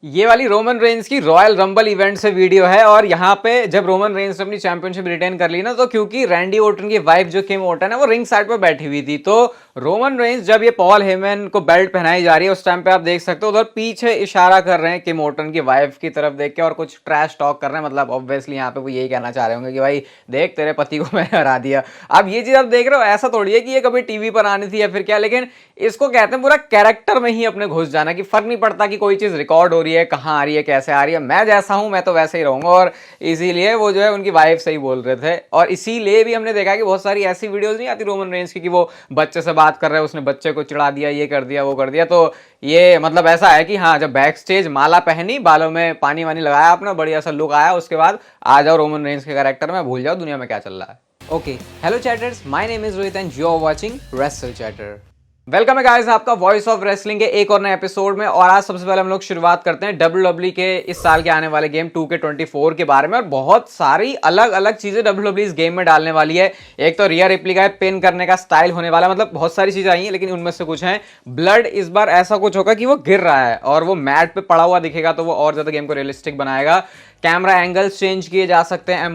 ये वाली Roman Reigns की रॉयल रंबल इवेंट से वीडियो है और यहाँ पे जब रोमन रेंज ने अपनी चैंपियनशिप रिटेन कर ली ना, तो क्योंकि रैंडी ओर्टन की वाइफ जो किम ओर्टन है वो रिंग साइड पर बैठी हुई थी, तो रोमन रेंज जब ये पॉल हेमन को बेल्ट पहनाई जा रही है उस टाइम पे आप देख सकते हो उधर पीछे इशारा कर रहे हैं किम ओर्टन की वाइफ की तरफ देख के और कुछ ट्रैश टॉक कर रहे हैं। मतलब ऑब्वियसली यहाँ पे वो यही कहना चाह रहे होंगे कि भाई देख तेरे पति को मैंने हरा दिया। अब ये चीज आप देख रहे हो, ऐसा थोड़ी है कि ये कभी टीवी पर आनी थी या फिर क्या, लेकिन इसको कहते हैं पूरा कैरेक्टर में ही अपने घुस जाना, कि फर्क नहीं पड़ता कि कोई चीज रिकॉर्ड हो रही है, कहाँ आ रही है, कैसे आ रही है, मैं जैसा हूं मैं तो वैसे ही रहूंगा। और इसीलिए वो जो है उनकी वाइफ से ही बोल रहे थे। और इसीलिए भी हमने देखा कि बहुत सारी ऐसी वीडियोस नहीं आती रोमन रेंज की कि वो बच्चे से बात कर रहे हैं, उसने बच्चे को चिढ़ा दिया, ये कर दिया वो कर दिया। तो ये मतलब ऐसा है कि हाँ, जब बैक स्टेज माला पहनी, बालों में पानी वानी लगाया, अपना बढ़िया सा लुक आया, उसके बाद आ जाओ रोमन रेंज के कैरेक्टर में, भूल जाओ दुनिया में क्या चल रहा है। Okay, hello chatters, my name is Rohit and you are watching wrestle chatter. Welcome है गाइस आपका वॉइस ऑफ रेसलिंग के एक और नए एपिसोड में। और आज सबसे पहले हम लोग शुरुआत करते हैं WWE के इस साल के आने वाले गेम 2K24 के बारे में। और बहुत सारी अलग अलग चीजें WWE इस गेम में डालने वाली है। एक तो रियर रिप्ली का पिन करने का स्टाइल होने वाला है, मतलब बहुत सारी चीजें आई हैं, लेकिन उनमें से कुछ हैं। ब्लड इस बार ऐसा कुछ होगा कि वो गिर रहा है और वो मैट पे पड़ा हुआ दिखेगा, तो वो और ज्यादा गेम को रियलिस्टिक बनाएगा। कैमरा एंगल्स चेंज किए जा सकते हैं,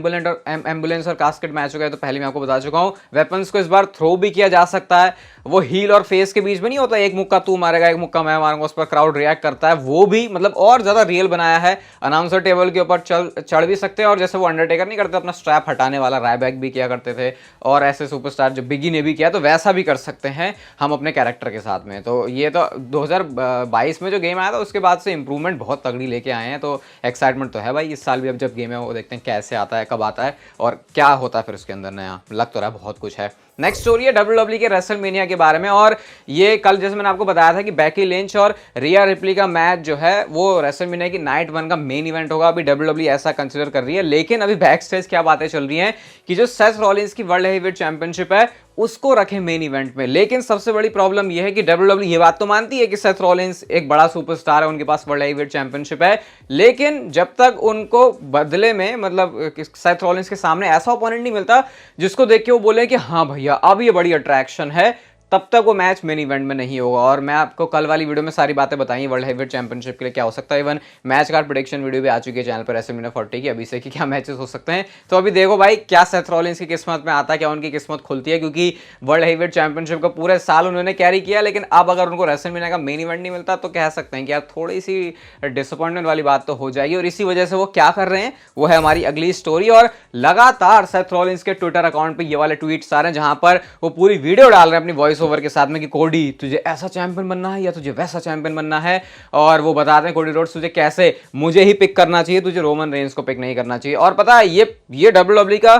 एम्बुलेंस और कास्केट मैच हो गया तो पहले मैं आपको बता चुका हूं। वेपन्स को इस बार थ्रो भी किया जा सकता है, वो हील और फेस के बीच में नहीं होता, एक मुक्का तू मारेगा एक मुक्का मैं मारूंगा, उस पर क्राउड रिएक्ट करता है, वो भी मतलब और ज्यादा रियल बनाया है। अनाउंसर टेबल के ऊपर चढ़ भी सकते हैं, और जैसे वो अंडरटेकर नहीं करते अपना स्ट्रैप हटाने वाला, रायबैक भी किया करते थे, और ऐसे सुपरस्टार जो बिगी ने भी किया, तो वैसा भी कर सकते हैं हम अपने कैरेक्टर के साथ में। तो ये तो 2022 में जो गेम आया था उसके बाद से इंप्रूवमेंट बहुत तगड़ी लेके आए हैं, तो एक्साइटमेंट तो है भाई। इस साल भी अब जब गेम है वो देखते हैं कैसे आता है, कब आता है और क्या होता है फिर उसके अंदर नया। लग तो रहा है बहुत कुछ है। नेक्स्ट स्टोरी है WWE के रेसलमेनिया के बारे में। और ये कल जैसे मैंने आपको बताया था कि बेकी लिंच और रिया रिप्ली का मैच जो है वो रेसलमेनिया की नाइट 1 का मेन इवेंट होगा। अभी WWE ऐसा कंसिडर कर रही है, लेकिन अभी बैक स्टेज क्या बातें चल रही हैं कि जो सेथ रॉलिंस की वर्ल्ड हेवीवेट चैंपियनशिप है उसको रखे मेन इवेंट में। लेकिन सबसे बड़ी प्रॉब्लम यह है कि WWE ये बात तो मानती है कि सेथ रॉलिंस एक बड़ा सुपरस्टार है, उनके पास वर्ल्ड हेवीवेट चैंपियनशिप है, लेकिन जब तक उनको बदले में मतलब सेथ रॉलिंस के सामने ऐसा ओपोनेंट नहीं मिलता जिसको देख के वो बोले कि हाँ भैया अब ये बड़ी अट्रैक्शन है, तब तक वो मैच मेन इवेंट में नहीं होगा। और मैं आपको कल वाली वीडियो में सारी बातें बताई वर्ल्ड हेवीवेट चैंपियनशिप के लिए क्या हो सकता है। Even match card prediction video भी आ चुकी है चैनल पर रेसलमेनिया 40 की, अभी से कि क्या मैचेस हो सकते हैं। तो अभी देखो भाई क्या सेथ रॉलिंस की किस्मत में आता है, क्या उनकी किस्मत खुलती है, क्योंकि वर्ल्ड हेवीवेट चैंपियनशिप का पूरे साल उन्होंने कैरी किया, लेकिन अब अगर उनको रेसलमेनिया का मेन इवेंट नहीं मिलता तो कह सकते हैं कि यार थोड़ी सी डिसअपॉइंटमेंट वाली बात तो हो जाएगी। और इसी वजह से वो क्या कर रहे हैं वो है हमारी अगली स्टोरी। और लगातार सेथ रॉलिंस के ट्विटर अकाउंट पर ये वाले ट्वीट्स आ रहे हैं जहां पर वो पूरी वीडियो डाल रहे हैं अपनी वॉइस ओवर के साथ में कि कोडी तुझे ऐसा चैंपियन बनना है या तुझे वैसा चैंपियन बनना है। और वो बताते हैं कोडी रोड्स तुझे कैसे मुझे ही पिक करना चाहिए, तुझे रोमन रेंज को पिक नहीं करना चाहिए। और पता है ये WWE का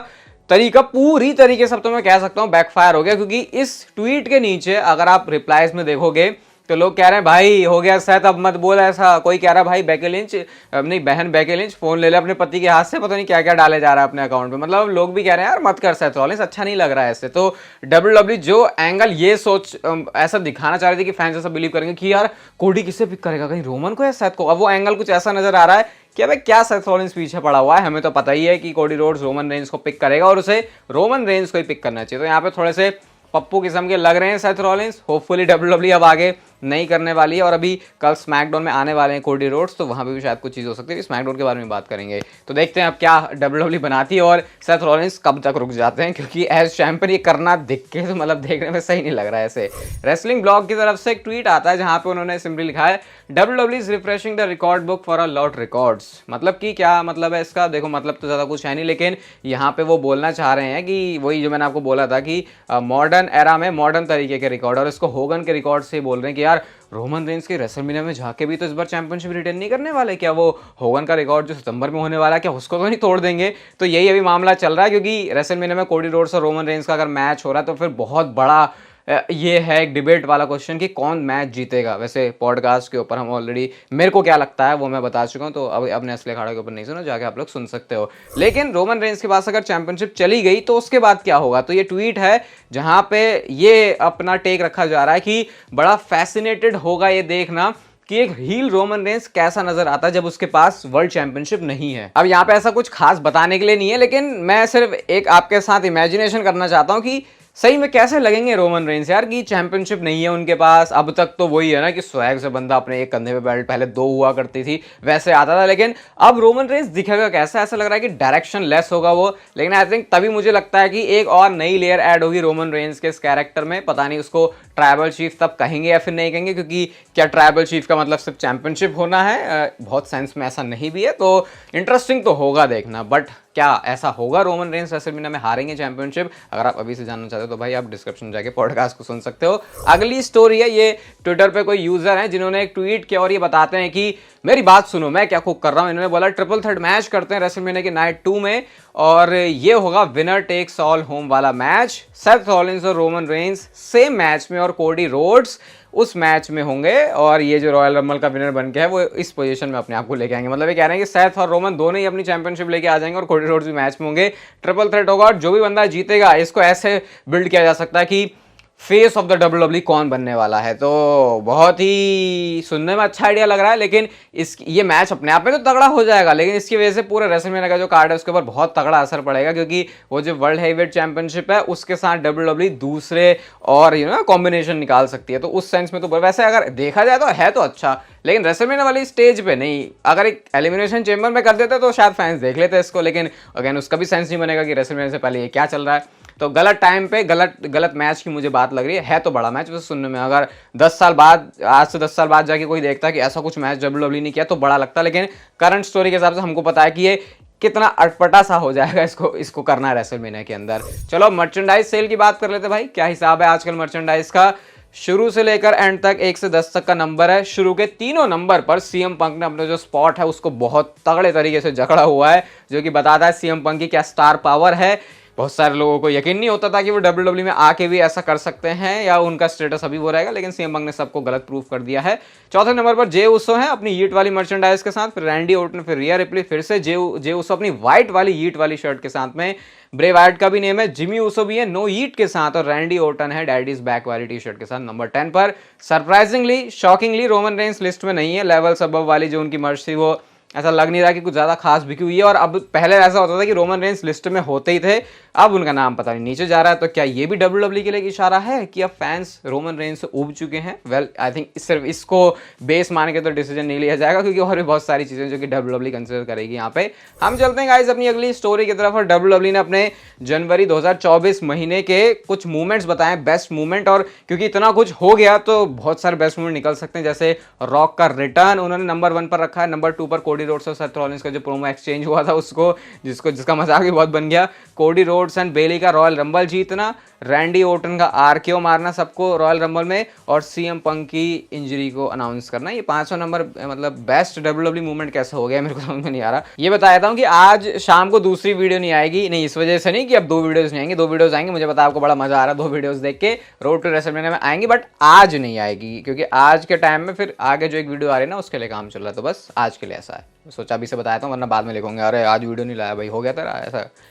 तरीका पूरी तरीके से, अब तो मैं कह सकता हूं बैकफायर हो गया, क्योंकि इस ट्वीट के नीचे अगर आप रिप्लाईज में देखोगे तो लोग कह रहे हैं भाई हो गया सेथ अब मत बोल ऐसा। कोई कह रहा है भाई बेकी लिंच अपनी बहन बेकी लिंच फोन ले ले अपने पति के हाथ से, पता नहीं क्या क्या डाले जा रहा है अपने अकाउंट में। मतलब लोग भी कह रहे हैं यार मत कर सेथ रॉलिंस, अच्छा नहीं लग रहा है ऐसे। तो WWE जो एंगल ये सोच ऐसा दिखाना चाह रही थी कि फैंस ऐसा बिलीव करेंगे कि यार कोडी किसे पिक करेगा, कहीं रोमन को या सेथ को। अब वो एंगल कुछ ऐसा नजर आ रहा है कि अबे क्या सेथ रॉलिंस पीछे पड़ा हुआ है, हमें तो पता ही है कि कोडी रोड्स रोमन रेंज को पिक करेगा और उसे रोमन रेंज को ही पिक करना चाहिए। तो यहाँ पे थोड़े से पप्पू किस्म के लग रहे हैं सेथ रॉलिंस। होपफुली WWE अब आगे नहीं करने वाली है। और अभी कल स्मैकडाउन में आने वाले हैं कोडी रोड्स, तो वहां पे भी शायद कुछ चीज़ हो सकती है। स्मैकडाउन के बारे में बात करेंगे, तो देखते हैं अब क्या WWE बनाती है और सेथ रॉलिंस कब तक रुक जाते हैं, क्योंकि एज चैंपियन ये करना दिख के तो मतलब देखने में सही नहीं लग रहा है ऐसे। रेसलिंग ब्लॉग की तरफ से एक ट्वीट आता है जहां पे उन्होंने सिंपली लिखा है WWE is refreshing the record book for a lot records. मतलब कि क्या मतलब है इसका, देखो मतलब तो ज़्यादा कुछ है नहीं, लेकिन यहाँ पे वो बोलना चाह रहे हैं कि वही जो मैंने आपको बोला था कि मॉडर्न एरा में मॉडर्न तरीके के रिकॉर्ड, और इसको होगन के रिकॉर्ड से बोल रहे हैं कि यार रोमन रेंज के रेसलमेनिया में जाके भी तो इस बार चैंपियनशिप रिटेन नहीं करने वाले, क्या वो होगन का रिकॉर्ड जो सितंबर में होने वाला है क्या उसको तो नहीं तोड़ देंगे। तो यही अभी मामला चल रहा है, क्योंकि रेसलमेनिया में कोडी रोड्स और रोमन रेंज का अगर मैच हो रहा है तो फिर बहुत बड़ा ये है एक डिबेट वाला क्वेश्चन कि कौन मैच जीतेगा। वैसे पॉडकास्ट के ऊपर हम ऑलरेडी मेरे को क्या लगता है वो मैं बता चुका हूँ, तो अब अपने असली अखाड़ा के ऊपर नहीं सुनो, जाके आप लोग सुन सकते हो। लेकिन रोमन रेंज के पास अगर चैंपियनशिप चली गई तो उसके बाद क्या होगा। तो ये ट्वीट है जहां पे ये अपना टेक रखा जा रहा है कि बड़ा फैसिनेटेड होगा ये देखना कि एक हील रोमन रेंज कैसा नजर आता है जब उसके पास वर्ल्ड चैंपियनशिप नहीं है। अब यहाँ पे ऐसा कुछ खास बताने के लिए नहीं है, लेकिन मैं सिर्फ एक आपके साथ इमेजिनेशन करना चाहता हूँ कि सही में कैसे लगेंगे रोमन रेंस यार कि चैंपियनशिप नहीं है उनके पास। अब तक तो वही है ना कि स्वैग से बंदा अपने एक कंधे पे बेल्ट, पहले 2 हुआ करती थी वैसे आता था, लेकिन अब रोमन रेंस दिखेगा कैसा, ऐसा लग रहा है कि डायरेक्शन लेस होगा वो। लेकिन आई थिंक तभी मुझे लगता है कि एक और नई लेयर ऐड होगी रोमन रेंस के इस कैरेक्टर में। पता नहीं उसको ट्राइबल चीफ तब कहेंगे या फिर नहीं कहेंगे, क्योंकि क्या ट्राइबल चीफ का मतलब सिर्फ चैंपियनशिप होना है? बहुत सेंस में ऐसा नहीं भी है, तो इंटरेस्टिंग तो होगा देखना। बट क्या ऐसा होगा रोमन रेंस रेसलमेनिया में हारेंगे चैंपियनशिप? अगर आप अभी से जानना चाहते हो तो भाई आप डिस्क्रिप्शन जाके पॉडकास्ट को सुन सकते हो। अगली स्टोरी है, ये ट्विटर पे कोई यूजर है जिन्होंने एक ट्वीट किया और ये बताते हैं कि मेरी बात सुनो, मैं क्या कुक कर रहा हूं। इन्होंने बोला ट्रिपल थ्रेट मैच करते हैं रेसलमेनिया के नाइट 2 में और ये होगा विनर टेक्स ऑल होम वाला मैच। सेथ रॉलिंस और रोमन रेंस सेम मैच में और कोडी रोड्स उस मैच में होंगे और ये जो रॉयल रंबल का विनर बन के है वो इस पोजीशन में अपने आप को लेके आएंगे। मतलब ये कह रहे हैं कि सेथ और रोमन दोनों ही अपनी चैंपियनशिप लेके आ जाएंगे और कोडी रोड्स भी मैच में होंगे। ट्रिपल थ्रेट होगा और जो भी बंदा जीतेगा, इसको ऐसे बिल्ड किया जा सकता है कि फेस ऑफ द डब्ल्यूडब्ल्यूई कौन बनने वाला है। तो बहुत ही सुनने में अच्छा आइडिया लग रहा है, लेकिन ये मैच अपने आप में तो तगड़ा हो जाएगा, लेकिन इसकी वजह से पूरे रेसलमेनिया का जो कार्ड है उसके ऊपर बहुत तगड़ा असर पड़ेगा, क्योंकि वो जो वर्ल्ड हेवीवेट चैंपियनशिप है उसके साथ डब्ल्यूडब्ल्यूई दूसरे और कॉम्बिनेशन निकाल सकती है। तो उस सेंस में तो वैसे अगर देखा जाए तो है तो अच्छा, लेकिन रेसलमेनिया वाली स्टेज पे नहीं। अगर एक एलिमिनेशन चेंबर में कर देते तो शायद फैंस देख लेते इसको, लेकिन अगेन उसका भी सेंस नहीं बनेगा कि रेसलमेनिया से पहले ये क्या चल रहा है। तो गलत टाइम पे गलत मैच की मुझे बात लग रही है तो बड़ा मैच वैसे सुनने में। अगर 10 साल बाद, आज से 10 साल बाद जाके कोई देखता कि ऐसा कुछ मैच डब्ल्यूडब्ल्यूई ने किया तो बड़ा लगता, लेकिन करंट स्टोरी के हिसाब से हमको पता है कि ये कितना अटपटा सा हो जाएगा इसको करना है रेसलमेनिया के अंदर। चलो मर्चेंडाइज सेल की बात कर लेते भाई, क्या हिसाब है आजकल मर्चेंडाइज का? शुरू से लेकर एंड तक 1 से 10 तक का नंबर है। शुरू के तीनों नंबर पर सीएम पंक ने अपना जो स्पॉट है उसको बहुत तगड़े तरीके से जकड़ा हुआ है, जो कि बताता है सीएम पंक की क्या स्टार पावर है। बहुत सारे लोगों को यकीन नहीं होता था कि वो डब्ल्यूडब्ल्यूई में आके भी ऐसा कर सकते हैं या उनका स्टेटस अभी वो रहेगा, लेकिन सीएम पंक ने सबको गलत प्रूफ कर दिया है। चौथे नंबर पर जे उसो है अपनी यीट वाली मर्चेंडाइज के साथ, फिर रैंडी ओर्टन, फिर रिया रिप्ली, फिर से जे उसो अपनी व्हाइट वाली यीट वाली शर्ट के साथ में। ब्रे वाइट का भी नेम है, जिमी उसो भी है नो यीट के साथ, और रैंडी ओर्टन है डैडीज बैक वाली टी शर्ट के साथ नंबर 10 पर। Surprisingly shockingly Roman Reigns list में नहीं है। लेवल्स अबव वाली जो उनकी मर्च थी वो ऐसा लग नहीं रहा कि कुछ ज़्यादा खास बिकी हुई है, और अब पहले ऐसा होता था कि रोमन रेंस लिस्ट में होते ही थे, अब उनका नाम पता नहीं नीचे जा रहा है। तो क्या ये भी डब्ल्यूडब्ल्यूई के लिए इशारा है कि अब फैंस रोमन रेंस से ऊब चुके हैं? वेल आई थिंक सिर्फ इसको बेस मान के तो डिसीजन नहीं लिया जाएगा, क्योंकि और भी बहुत सारी चीज़ें जो कि डब्ल्यूडब्ल्यूई कंसिडर करेगी यहाँ पे। हम चलते हैं गाइस अपनी अगली स्टोरी की तरफ, और डब्ल्यूडब्ल्यूई ने अपने जनवरी 2024 महीने के कुछ मूवमेंट्स बताए, बेस्ट मूवमेंट। और क्योंकि इतना कुछ हो गया तो बहुत सारे बेस्ट मूवमेंट निकल सकते हैं, जैसे रॉक का रिटर्न उन्होंने नंबर 1 पर रखा है, नंबर 2 पर कोडी रोड्स और सेथ रॉलिंस का जो प्रोमो एक्सचेंज हुआ था उसको जिसका मजाक भी बहुत बन गया, कोडी रोड्स एंड बेली का रॉयल रंबल जीतना, रैंडी ओर्टन का आरकेओ मारना सबको रॉयल रंबल में, और सीएम पंक की इंजरी को अनाउंस करना। ये 500 नंबर मतलब बेस्ट डब्ल्यूडब्ल्यूई मूवमेंट कैसे हो गया मेरे को समझ में नहीं आ रहा। ये बताया था कि आज शाम को दूसरी वीडियो नहीं आएगी, नहीं इस वजह से नहीं कि अब 2 वीडियोस नहीं आएंगे, 2 वीडियोस आएंगे। मुझे पता आपको बड़ा मजा आ रहा है 2 वीडियोस देख के, रोड टू रेसलमेनिया में आएंगी, बट आज नहीं आएगी, क्योंकि आज के टाइम में फिर आगे जो एक वीडियो आ रही है ना उसके लिए काम चल रहा है, तो बस आज के लिए ऐसा है। सोचा अभी से बताया था, वरना बाद में लिखोगे अरे आज वीडियो नहीं लाया भाई, हो गया तेरा।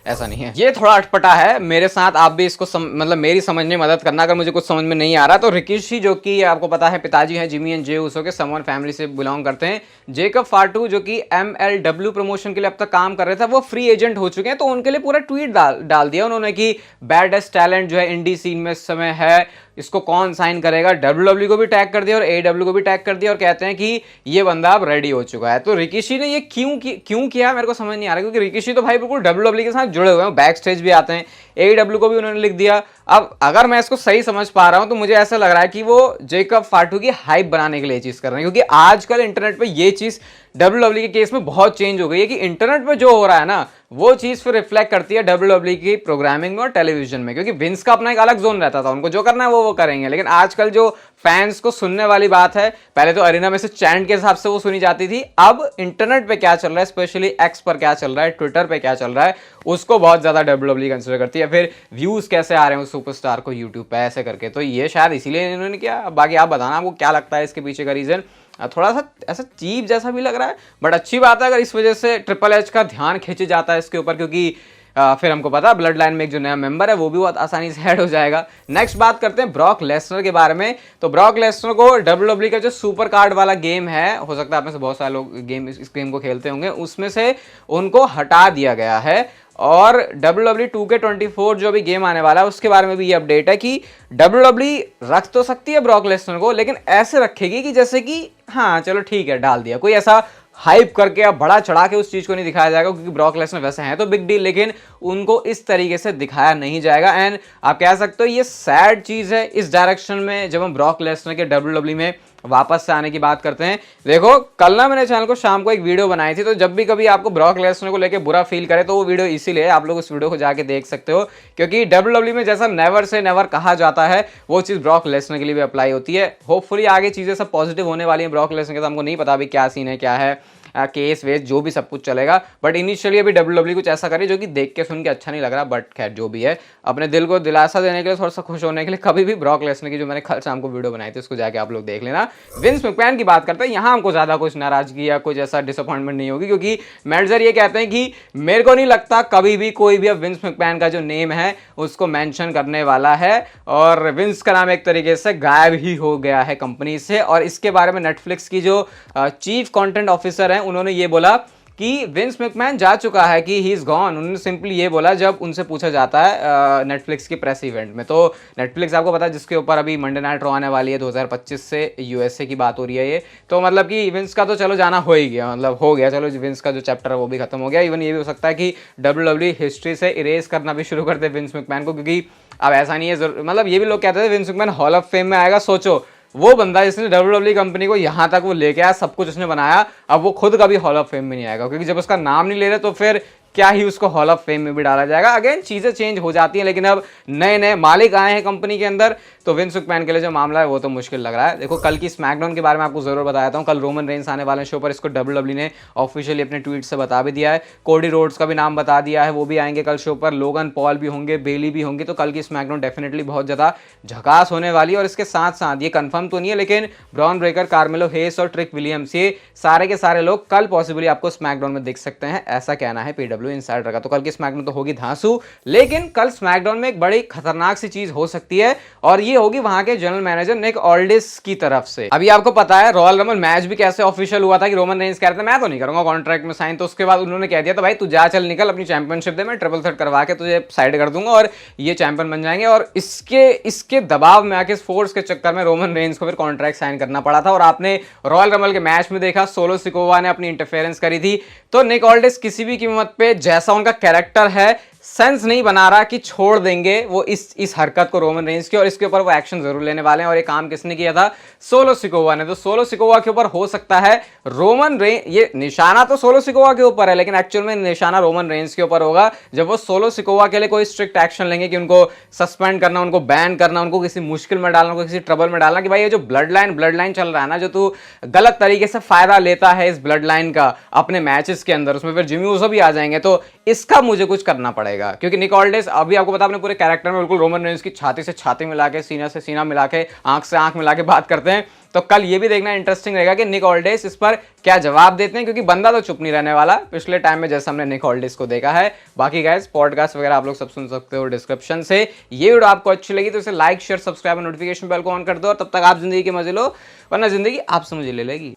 ऐसा नहीं है, ये थोड़ा अटपटा है मेरे साथ। आप भी इसको मतलब मेरी समझने में मदद करना, अगर मुझे कुछ समझ में नहीं आ रहा तो। रिकिशी जो कि आपको पता है पिताजी हैं जिमी एंड जे उसो के, समवन फैमिली से बिलोंग करते हैं। जेकब फाटू जो कि MLW प्रमोशन के लिए अब तक काम कर रहे थे, वो फ्री एजेंट हो चुके हैं, तो उनके लिए पूरा ट्वीट डाल दिया उन्होंने कि बैडेस्ट टैलेंट जो है इंडी सीन में इस समय है, इसको कौन साइन करेगा। डब्ल्यूडब्ल्यू को भी टैग कर दिया और AEW को भी टैग कर दिया, और कहते हैं कि ये बंदा अब रेडी हो चुका है। तो रिकिशी ने ये क्यों किया मेरे को समझ नहीं आ रहा, क्योंकि रिकिशी तो भाई बिल्कुल डब्ल्यूडब्ल्यू के साथ जुड़े हुए हैं, बैक स्टेज भी आते हैं, AEW को भी उन्होंने लिख दिया। अब अगर मैं इसको सही समझ पा रहा हूं तो मुझे ऐसा लग रहा है कि वो जेकब फाटू की हाइप बनाने के लिए चीज कर रहे हैं, क्योंकि आजकल इंटरनेट पे ये चीज डब्ल्यूडब्ल्यू के केस में बहुत चेंज हो गई है कि इंटरनेट पे जो हो रहा है ना वो चीज फिर रिफ्लेक्ट करती है डब्ल्यूडब्ल्यू की प्रोग्रामिंग में और टेलीविजन में, क्योंकि विंस का अपना एक अलग जोन रहता था, उनको जो करना है वो करेंगे। लेकिन आजकल जो फैंस को सुनने वाली बात है, पहले तो अरीना में से चैंट के हिसाब से वो सुनी जाती थी, अब इंटरनेट पे क्या चल रहा है, स्पेशली एक्स पर क्या चल रहा है, ट्विटर पे क्या चल रहा है, उसको बहुत ज्यादा डब्ल्यूडब्ल्यू कंसिडर करती है। फिर व्यूज कैसे आ रहे हैं उस सुपरस्टार को यूट्यूब पे ऐसे करके, तो ये शायद इसीलिए इन्होंने किया। बाकी आप बताना आपको क्या लगता है इसके पीछे का रीजन। थोड़ा सा ऐसा चीप जैसा भी लग रहा है, बट अच्छी बात है अगर इस वजह से ट्रिपल एच का ध्यान खींच जाता है इसके ऊपर, क्योंकि फिर हमको पता ब्लड लाइन में एक जो नया मेंबर है वो भी बहुत आसानी से ऐड हो जाएगा। नेक्स्ट बात करते हैं ब्रॉक लेसनर के बारे में। तो ब्रॉक लेसनर को WWE का जो सुपर कार्ड वाला गेम है, हो सकता है आप में से बहुत सारे लोग इस गेम को खेलते होंगे, उसमें से उनको हटा दिया गया है। और WWE 2K24 जो भी गेम आने वाला है उसके बारे में भी ये अपडेट है कि WWE रख तो सकती है ब्रॉक लेसनर को, लेकिन ऐसे रखेगी कि जैसे कि हाँ चलो ठीक है डाल दिया, कोई ऐसा हाइप करके अब बड़ा चढ़ा के उस चीज को नहीं दिखाया जाएगा, क्योंकि ब्रॉक लेसनर वैसे हैं तो बिग डील, लेकिन उनको इस तरीके से दिखाया नहीं जाएगा। एंड आप कह सकते हो ये सैड चीज है इस डायरेक्शन में जब हम ब्रॉक लेसनर के WWE में वापस से आने की बात करते हैं। देखो कल ना मैंने चैनल को शाम को एक वीडियो बनाई थी, तो जब भी कभी आपको ब्रॉक लेसनर को लेके बुरा फील करे तो वो वीडियो इसीलिए आप लोग उस वीडियो को जाके देख सकते हो, क्योंकि WWE में जैसा नेवर से नेवर कहा जाता है वो चीज ब्रॉक लेसनर के लिए भी अप्लाई होती है। होपफुली आगे चीजें सब पॉजिटिव होने वाली है ब्रॉक लेसनर के, तो हमको नहीं पता अभी क्या सीन है क्या है, केस वेस जो भी सब कुछ चलेगा, बट इनिशियली अभी WWE कुछ ऐसा करे जो कि देख के सुन के अच्छा नहीं लग रहा। बट खैर जो भी है, अपने दिल को दिलासा देने के लिए, थोड़ा सा खुश होने के लिए, कभी भी ब्रॉक लेसनर की जो मैंने कल शाम को वीडियो बनाई थी उसको जाके आप लोग देख लेना। विंस मैकमैन की बात करते हैं, यहाँ हमको ज्यादा कुछ नाराजगी या कुछ ऐसा डिसअपॉइंटमेंट नहीं होगी, क्योंकि मैनेजर ये कहते हैं कि मेरे को नहीं लगता कभी भी कोई भी अब विंस मैकमैन का जो नेम है उसको मेंशन करने वाला है, और विंस का नाम एक तरीके से गायब ही हो गया है कंपनी से। और इसके बारे में नेटफ्लिक्स की जो चीफ कंटेंट ऑफिसर हैं उन्होंने ये बोला कि विंस मैकमैन जा चुका है, कि ही इज गॉन। उन्होंने सिंपली ये बोला जब उनसे पूछा जाता है नेटफ्लिक्स की प्रेस इवेंट में। तो नेटफ्लिक्स आपको पता है जिसके ऊपर अभी मंडे नाइट रॉ आने वाली है 2025 से, यूएसए की बात हो रही है ये, तो मतलब कि विंस का तो चलो जाना हो ही गया, मतलब हो गया, चलो विंस का जो चैप्टर है वो भी खत्म हो गया। इवन ये भी हो सकता है कि WWE हिस्ट्री से इरेज करना भी शुरू कर दे विंस मैकमैन को, क्योंकि अब ऐसा नहीं है, मतलब ये भी लोग कहते थे Vince McMahon hall of fame में आएगा। सोचो वो बंदा जिसने WWE कंपनी को यहां तक वो लेके आया, सब कुछ उसने बनाया, अब वो खुद कभी हॉल ऑफ फेम में नहीं आएगा, क्योंकि जब उसका नाम नहीं ले रहे तो फिर क्या ही उसको हॉल ऑफ फेम में भी डाला जाएगा। अगेन चीजें चेंज हो जाती हैं, लेकिन अब नए नए मालिक आए हैं कंपनी के अंदर, तो विंस मैकमैन के लिए जो मामला है वो तो मुश्किल लग रहा है। देखो कल की स्मैकडाउन के बारे में आपको जरूर बताया हूँ, कल रोमन रेंस आने वाले शो पर, इसको WWE ने ऑफिशियली अपने ट्वीट से बता भी दिया है। कोडी रोड्स का भी नाम बता दिया है, वो भी आएंगे कल शो पर, लोगन पॉल भी होंगे, बेली भी होंगे, तो कल की स्मैकडाउन डेफिनेटली बहुत ज्यादा झकास होने वाली है। और इसके साथ साथ ये कंफर्म तो नहीं है, लेकिन ब्रॉन ब्रेकर, कार्मेलो हेस और ट्रिक विलियम्स, ये सारे के सारे लोग कल पॉसिबली आपको स्मैकडाउन में दिख सकते हैं, ऐसा कहना है PW इनसाइडर का। तो कल की स्मैकडाउन तो होगी धांसू, लेकिन कल स्मैकडाउन में एक बड़ी खतरनाक सी चीज हो सकती है, और ये होगी वहां के जनरल मैनेजर निक ऑल्डिस की तरफ से। अभी आपको पता है रॉयल रंबल मैच भी कैसे ऑफिशियल हुआ था कि रोमन रेंस कह रहे थे मैं तो नहीं करूंगा कॉन्ट्रैक्ट में साइन, तो उसके बाद उन्होंने कह दिया था भाई तू जा चल निकल, अपनी चैंपियनशिप दे, मैं ट्रिपल थ्रेट करवा के तुझे साइड कर दूंगा और ये चैंपियन बन जाएंगे। और इसके दबाव में आके, इस फोर्स के चक्कर में रोमन रेंस को फिर कॉन्ट्रैक्ट साइन करना पड़ा था। और आपने रॉयल रंबल के मैच में देखा सोलो सिकोवा ने अपनी इंटरफेरेंस करी थी, तो निक ऑल्डिस किसी भी कीमत पे, जैसा उनका कैरेक्टर है, सेंस नहीं बना रहा कि छोड़ देंगे वो इस हरकत को रोमन रेंस की, और इसके ऊपर वो एक्शन जरूर लेने वाले हैं। और ये काम किसने किया था? सोलो सिकोवा ने। तो सोलो सिकोवा के ऊपर हो सकता है रोमन रेंस, ये निशाना तो सोलो सिकोवा के ऊपर है, लेकिन एक्चुअल में निशाना रोमन रेंस के ऊपर होगा जब वो सोलो सिकोवा के लिए कोई स्ट्रिक्ट एक्शन लेंगे कि उनको सस्पेंड करना, उनको बैन करना, उनको किसी मुश्किल में डालना, उनको किसी ट्रबल में डालना, कि भाई ये जो ब्लड लाइन चल रहा है ना, जो तू गलत तरीके से फायदा लेता है इस ब्लड लाइन का अपने मैचेस के अंदर, उसमें फिर जिमी ऊसो भी आ जाएंगे, तो इसका मुझे कुछ करना पड़ेगा। क्योंकि निक ऑल्डिस अभी आपको पता, अपने पूरे कैरेक्टर में बिल्कुल रोमन रेंस की छाती से छाती मिला के, सीना से सीना मिला के, आंख से आंख मिला के बात करते हैं। तो कल ये भी देखना इंटरेस्टिंग रहेगा कि निक ऑल्डिस इस पर क्या जवाब देते हैं, क्योंकि बंदा तो चुप नहीं रहने वाला पिछले टाइम में जैसे हमने निक ऑल्डिस को देखा है। बाकी गाइस पॉडकास्ट वगैरह आप लोग सब सुन सकते हो डिस्क्रिप्शन से। ये वीडियो आपको अच्छी लगी तो इसे लाइक शेयर सब्सक्राइब और नोटिफिकेशन बेल को ऑन कर दो, और तब तक आप जिंदगी के मजे लो, वरना जिंदगी आपसे मुझे ले लेगी।